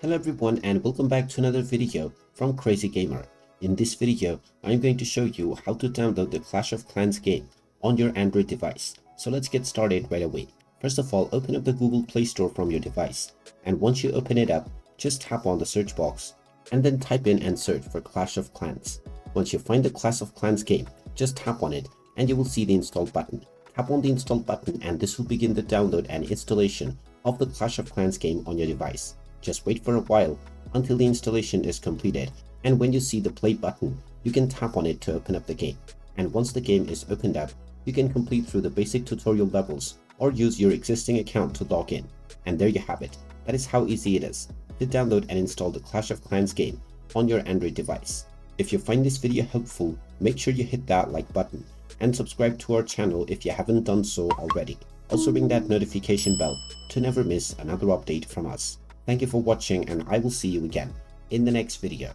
Hello everyone and welcome back to another video from Crazy Gamer. In this video, I'm going to show you how to download the Clash of Clans game on your Android device. So let's get started right away. First of all, open up the Google Play Store from your device. And once you open it up, just tap on the search box and then type in and search for Clash of Clans. Once you find the Clash of Clans game, just tap on it and you will see the install button. Tap on the install button and this will begin the download and installation of the Clash of Clans game on your device. Just wait for a while until the installation is completed, and when you see the play button, you can tap on it to open up the game. And once the game is opened up, you can complete through the basic tutorial levels or use your existing account to log in. And there you have it. That is how easy it is to download and install the Clash of Clans game on your Android device. If you find this video helpful, make sure you hit that like button and subscribe to our channel if you haven't done so already. Also ring that notification bell to never miss another update from us. Thank you for watching and I will see you again in the next video.